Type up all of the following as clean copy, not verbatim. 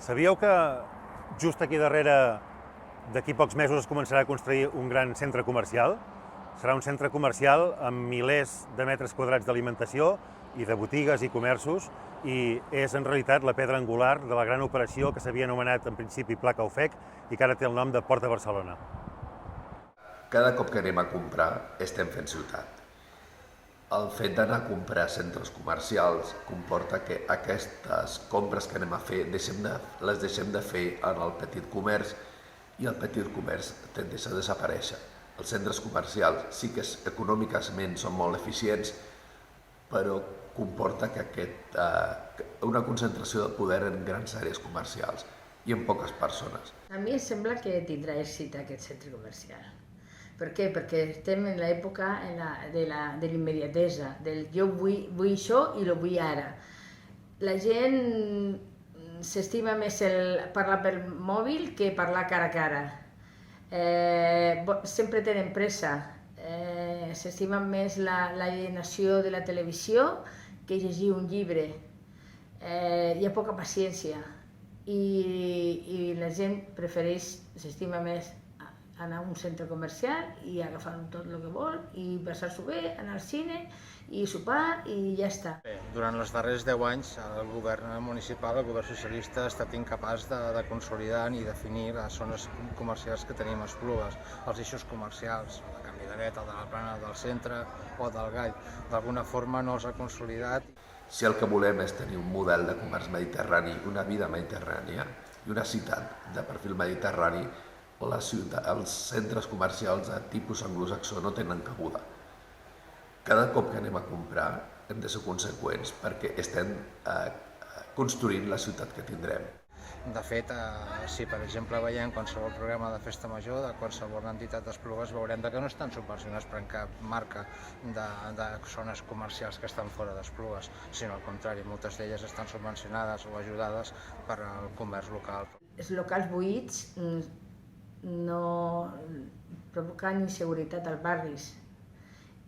Sabíeu que just aquí darrere, d'aquí pocs mesos, es començarà a construir un gran centre comercial? Serà un centre comercial amb milers de metres quadrats d'alimentació i de botigues i comerços, i és en realitat la pedra angular de la gran operació que s'havia anomenat en principi Placa Ofec i que ara té el nom de Port de Barcelona. Cada cop que anem a comprar estem fent ciutat. El fet d'anar a comprar a centres comercials comporta que aquestes compres que anem a fer les deixem de fer en el petit comerç i el petit comerç tendeix a desaparèixer. Els centres comercials sí que econòmicament són molt eficients, però comporta que una concentració de poder en grans àrees comercials i en poques persones. A mi em sembla que tindrà èxit aquest centre comercial. Per què? Perquè estem en l'època de l'immediatesa, del jo vull això i lo vull ara. La gent s'estima més parlar per mòbil que parlar cara a cara. Sempre tenen pressa. S'estima més l'alienació de la televisió que llegir un llibre. Hi ha poca paciència i la gent s'estima més anar a un centre comercial i agafar tot el que vol i passar-s'ho bé, anar al cine i sopar i ja està. Durant els darrers 10 anys el govern municipal, el govern socialista, ha estat incapaç de consolidar ni definir les zones comercials que tenim a Esplugues, els eixos comercials, la Can Vidaret, el de la Plana del Centre o del Gall. D'alguna forma no els ha consolidat. Si el que volem és tenir un model de comerç mediterrani, una vida mediterrània i una ciutat de perfil mediterrani, els centres comercials de tipus anglosaxó no tenen cabuda. Cada cop que anem a comprar hem de ser conseqüents perquè estem construint la ciutat que tindrem. De fet, si per exemple veiem qualsevol programa de festa major de qualsevol entitat d'Esplugues, veurem que no estan subvencionats per cap marca de zones comercials que estan fora d'Esplugues, sinó al contrari, moltes d'elles estan subvencionades o ajudades per al comerç local. Els locals buits no provoquen inseguretat als barris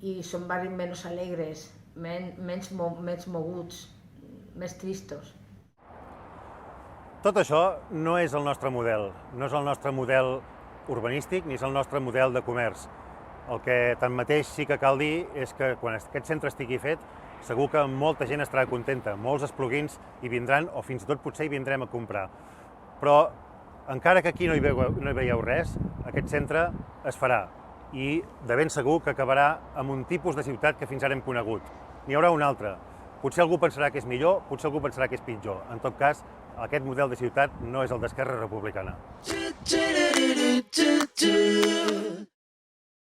i són barris menys alegres, menys moguts, més tristos. Tot això no és el nostre model, no és el nostre model urbanístic ni és el nostre model de comerç. El que tanmateix sí que cal dir és que quan aquest centre estigui fet, segur que molta gent estarà contenta, molts espluguins hi vindran o fins i tot potser hi vindrem a comprar. Però encara que aquí no hi veieu res, aquest centre es farà i de ben segur que acabarà amb un tipus de ciutat que fins ara hem conegut. N'hi haurà un altre. Potser algú pensarà que és millor, potser algú pensarà que és pitjor. En tot cas, aquest model de ciutat no és el d'Esquerra Republicana.